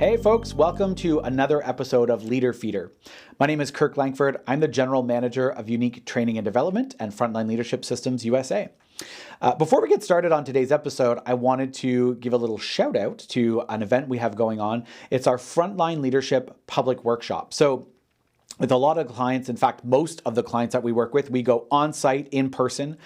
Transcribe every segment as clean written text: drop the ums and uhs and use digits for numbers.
Hey folks, welcome to another episode of Leader Feeder. My name is Kirk. I'm the General Manager of Unique Training and Development and Frontline Leadership Systems USA. Before we get started on today's episode, I wanted to give a little shout out to an event we have going on. It's our Frontline Leadership Public Workshop. So with a lot of clients, in fact, most of the clients that we work with, we go on site in person.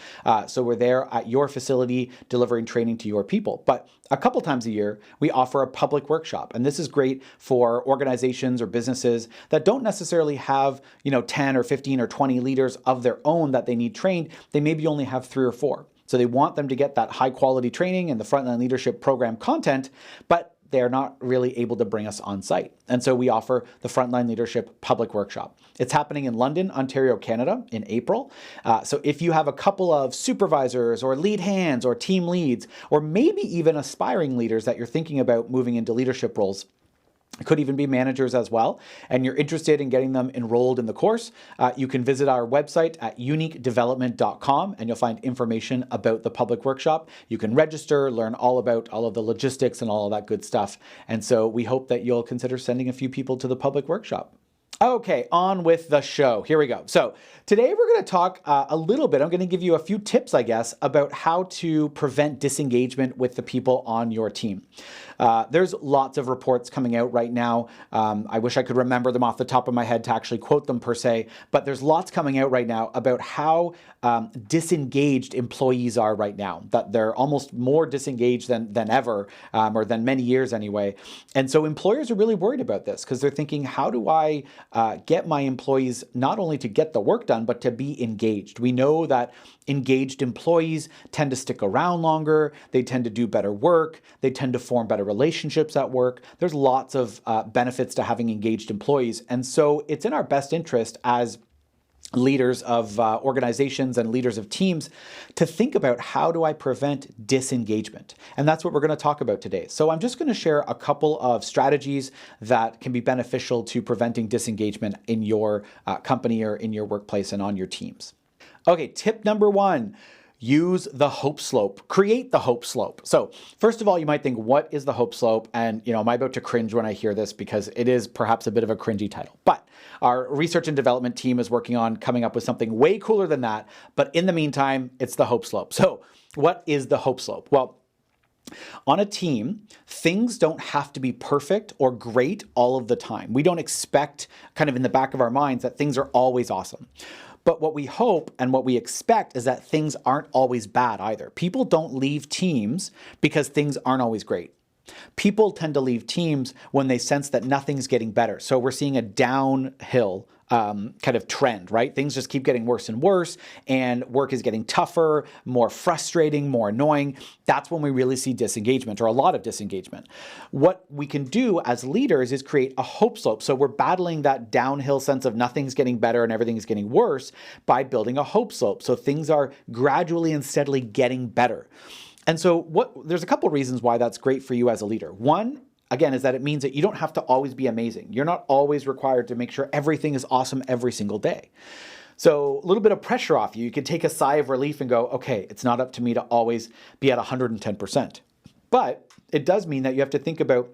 So we're there at your facility delivering training to your people. But a couple times a year, we offer a public workshop. And this is great for organizations or businesses that don't necessarily have, 10 or 15 or 20 leaders of their own that they need trained. They maybe only have 3 or 4. So they want them to get that high quality training and the Frontline Leadership Program content, but they're not really able to bring us on site. And so we offer the Frontline Leadership Public Workshop. It's happening in London, Ontario, Canada in April. So if you have a couple of supervisors or lead hands or team leads, or maybe even aspiring leaders that you're thinking about moving into leadership roles, it could even be managers as well, and you're interested in getting them enrolled in the course, you can visit our website at uniquedevelopment.com and you'll find information about the public workshop. You can register, learn all about all of the logistics and all of that good stuff. And so we hope that you'll consider sending a few people to the public workshop. Okay, on with the show. Here we go. So today we're going to talk a little bit, I'm going to give you a few tips, I guess, about how to prevent disengagement with the people on your team. There's lots of reports coming out right now. I wish I could remember them off the top of my head to actually quote them per se, but there's lots coming out right now about how disengaged employees are right now, that they're almost more disengaged than ever, or than many years anyway. And so employers are really worried about this because they're thinking, how do I get my employees not only to get the work done, but to be engaged? We know that engaged employees tend to stick around longer, they tend to do better work, they tend to form better relationships at work. There's lots of benefits to having engaged employees. And so it's in our best interest as leaders of organizations and leaders of teams to think about, how do I prevent disengagement? And that's what we're going to talk about today. So I'm just going to share a couple of strategies that can be beneficial to preventing disengagement in your company or in your workplace and on your teams. Okay, tip number 1. Use the hope slope. Create the hope slope. So first of all, you might think, what is the hope slope? And am I about to cringe when I hear this, because it is perhaps a bit of a cringy title. But our research and development team is working on coming up with something way cooler than that. But in the meantime, it's the hope slope. So what is the hope slope? Well, on a team, things don't have to be perfect or great all of the time. We don't expect, kind of in the back of our minds, that things are always awesome. But what we hope and what we expect is that things aren't always bad either. People don't leave teams because things aren't always great. People tend to leave teams when they sense that nothing's getting better. So we're seeing a downhill kind of trend, right? Things just keep getting worse and worse, and work is getting tougher, more frustrating, more annoying. That's when we really see disengagement, or a lot of disengagement. What we can do as leaders is create a hope slope. So we're battling that downhill sense of nothing's getting better and everything's getting worse by building a hope slope. So things are gradually and steadily getting better. And so there's a couple reasons why that's great for you as a leader. One, again, is that it means that you don't have to always be amazing. You're not always required to make sure everything is awesome every single day. So a little bit of pressure off you. You can take a sigh of relief and go, okay, it's not up to me to always be at 110%. But it does mean that you have to think about,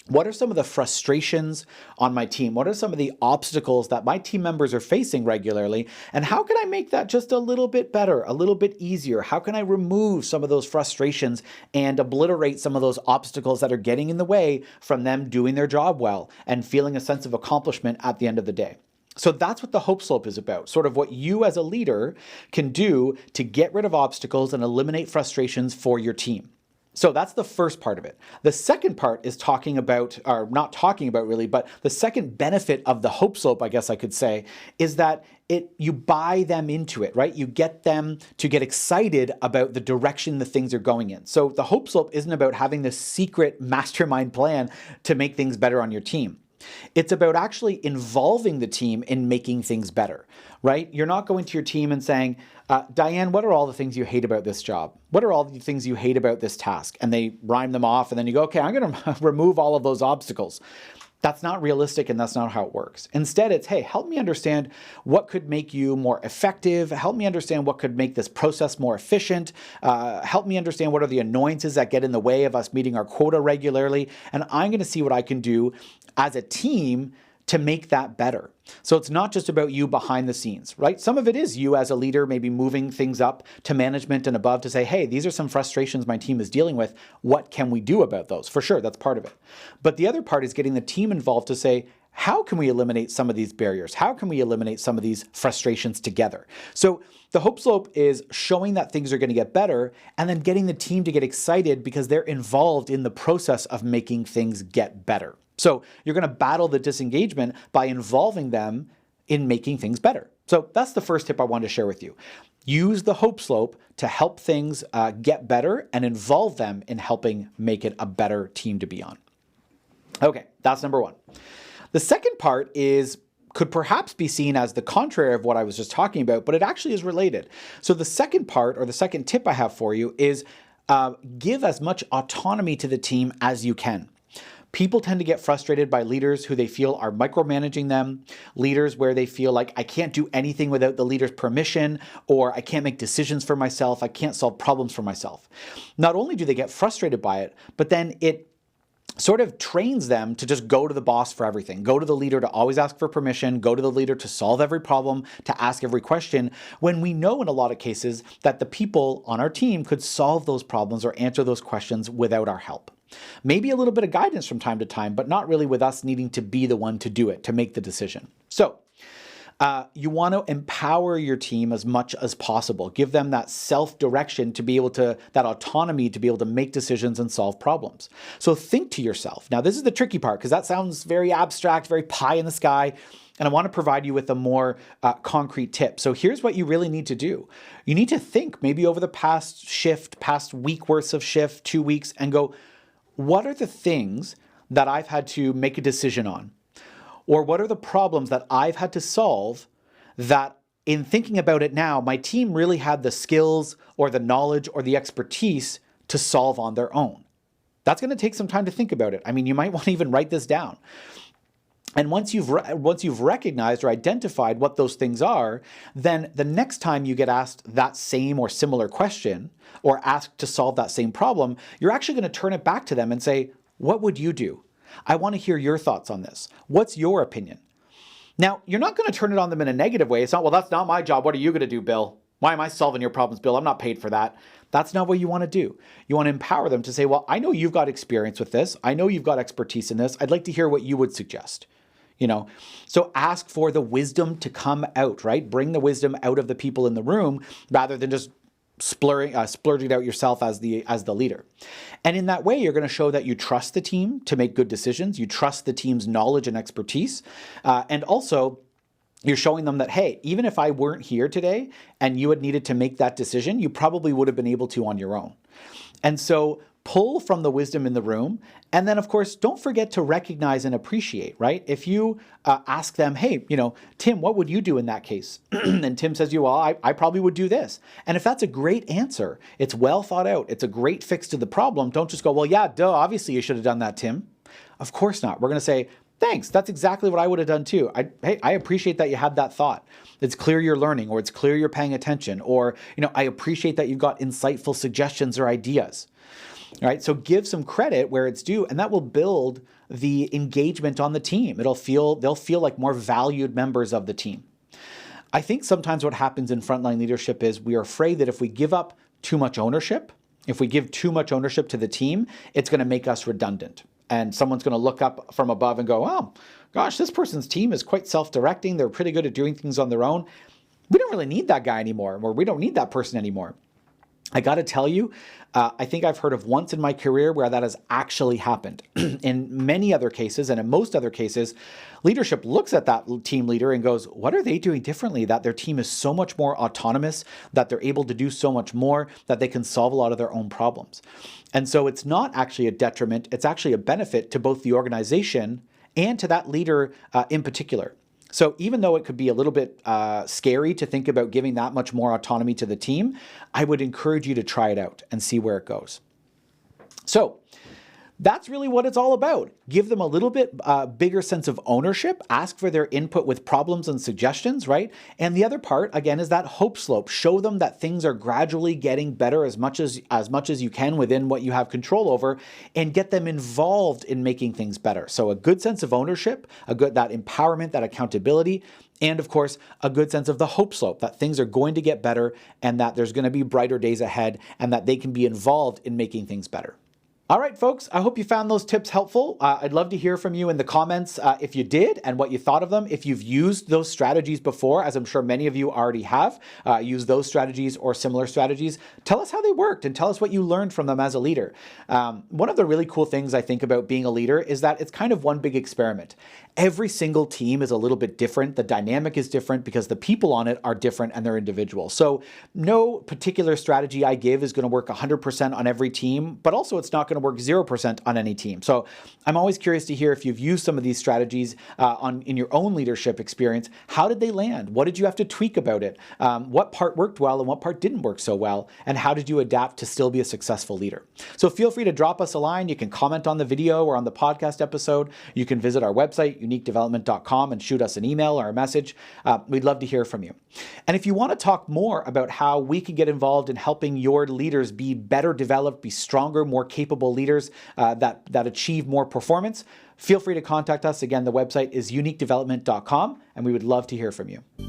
what are some of the frustrations on my team? What are some of the obstacles that my team members are facing regularly? And how can I make that just a little bit better, a little bit easier? How can I remove some of those frustrations and obliterate some of those obstacles that are getting in the way from them doing their job well and feeling a sense of accomplishment at the end of the day? So that's what the hope slope is about, sort of what you as a leader can do to get rid of obstacles and eliminate frustrations for your team. So that's the first part of it. The second part is talking about, or not talking about really, but the second benefit of the hope slope, I guess I could say, is that you buy them into it, right? You get them to get excited about the direction the things are going in. So the hope slope isn't about having this secret mastermind plan to make things better on your team. It's about actually involving the team in making things better, right? You're not going to your team and saying, Diane, what are all the things you hate about this job? What are all the things you hate about this task? And they rhyme them off, and then you go, okay, I'm going to remove all of those obstacles. That's not realistic, and that's not how it works. Instead, it's, hey, help me understand what could make you more effective. Help me understand what could make this process more efficient. Help me understand what are the annoyances that get in the way of us meeting our quota regularly. And I'm going to see what I can do as a team to make that better. So it's not just about you behind the scenes, right? Some of it is you as a leader, maybe moving things up to management and above to say, hey, these are some frustrations my team is dealing with. What can we do about those? For sure, that's part of it. But the other part is getting the team involved to say, how can we eliminate some of these barriers? How can we eliminate some of these frustrations together? So the hope slope is showing that things are going to get better and then getting the team to get excited because they're involved in the process of making things get better. So you're going to battle the disengagement by involving them in making things better. So that's the first tip I wanted to share with you. Use the hope slope to help things get better and involve them in helping make it a better team to be on. Okay, that's number one. The second part could perhaps be seen as the contrary of what I was just talking about, but it actually is related. So the second part, or the second tip I have for you, is give as much autonomy to the team as you can. People tend to get frustrated by leaders who they feel are micromanaging them, leaders where they feel like I can't do anything without the leader's permission, or I can't make decisions for myself, I can't solve problems for myself. Not only do they get frustrated by it, but then it sort of trains them to just go to the boss for everything, go to the leader to always ask for permission, go to the leader to solve every problem, to ask every question, when we know in a lot of cases that the people on our team could solve those problems or answer those questions without our help. Maybe a little bit of guidance from time to time, but not really with us needing to be the one to do it, to make the decision. So you want to empower your team as much as possible. Give them that self-direction to be able to, that autonomy to be able to make decisions and solve problems. So think to yourself. Now, this is the tricky part because that sounds very abstract, very pie in the sky. And I want to provide you with a more concrete tip. So here's what you really need to do. You need to think maybe over the past week worth of shift, 2 weeks, and go, what are the things that I've had to make a decision on? Or what are the problems that I've had to solve that in thinking about it now, my team really had the skills or the knowledge or the expertise to solve on their own? That's going to take some time to think about it. I mean, you might want to even write this down. And once you've recognized or identified what those things are, then the next time you get asked that same or similar question or asked to solve that same problem, you're actually going to turn it back to them and say, what would you do? I want to hear your thoughts on this. What's your opinion? Now, you're not going to turn it on them in a negative way. It's not, well, that's not my job. What are you going to do, Bill? Why am I solving your problems, Bill? I'm not paid for that. That's not what you want to do. You want to empower them to say, well, I know you've got experience with this. I know you've got expertise in this. I'd like to hear what you would suggest. So ask for the wisdom to come out, right? Bring the wisdom out of the people in the room rather than just splurging out yourself as the leader. And in that way, you're going to show that you trust the team to make good decisions. You trust the team's knowledge and expertise. And also, you're showing them that, hey, even if I weren't here today and you had needed to make that decision, you probably would have been able to on your own. And so pull from the wisdom in the room. And then, of course, don't forget to recognize and appreciate, right? If you ask them, hey, Tim, what would you do in that case? And Tim says to you, well, I probably would do this. And if that's a great answer, it's well thought out, it's a great fix to the problem, don't just go, well, yeah, duh, obviously you should have done that, Tim. Of course not. We're going to say, thanks, that's exactly what I would have done too. I appreciate that you had that thought. It's clear you're learning, or it's clear you're paying attention, or, I appreciate that you've got insightful suggestions or ideas. All right, so give some credit where it's due, and that will build the engagement on the team. They'll feel like more valued members of the team. I think sometimes what happens in frontline leadership is we are afraid that if we give up too much ownership, if we give too much ownership to the team, it's going to make us redundant. And someone's going to look up from above and go, oh, gosh, this person's team is quite self-directing. They're pretty good at doing things on their own. We don't really need that guy anymore, or we don't need that person anymore. I got to tell you, I think I've heard of once in my career where that has actually happened. In many other cases, and in most other cases, leadership looks at that team leader and goes, what are they doing differently that their team is so much more autonomous, that they're able to do so much more, that they can solve a lot of their own problems? And so it's not actually a detriment, it's actually a benefit to both the organization and to that leader in particular. So even though it could be a little bit scary to think about giving that much more autonomy to the team, I would encourage you to try it out and see where it goes. So That's really what it's all about. Give them a little bit bigger sense of ownership, ask for their input with problems and suggestions, right? And the other part, again, is that hope slope. Show them that things are gradually getting better as much as you can within what you have control over, and get them involved in making things better. So a good sense of ownership, that empowerment, that accountability, and of course, a good sense of the hope slope, that things are going to get better and that there's going to be brighter days ahead and that they can be involved in making things better. All right, folks, I hope you found those tips helpful. I'd love to hear from you in the comments if you did and what you thought of them. If you've used those strategies before, as I'm sure many of you already have, used those strategies or similar strategies, tell us how they worked and tell us what you learned from them as a leader. One of the really cool things I think about being a leader is that it's kind of one big experiment. Every single team is a little bit different. The dynamic is different because the people on it are different and they're individual. So no particular strategy I give is going to work 100% on every team, but also it's not going to work 0% on any team. So I'm always curious to hear if you've used some of these strategies in your own leadership experience. How did they land? What did you have to tweak about it? What part worked well and what part didn't work so well? And how did you adapt to still be a successful leader? So feel free to drop us a line. You can comment on the video or on the podcast episode. You can visit our website, uniquedevelopment.com, and shoot us an email or a message. We'd love to hear from you. And if you want to talk more about how we can get involved in helping your leaders be better developed, be stronger, more capable leaders that achieve more performance, feel free to contact us. Again, the website is uniquedevelopment.com, and we would love to hear from you.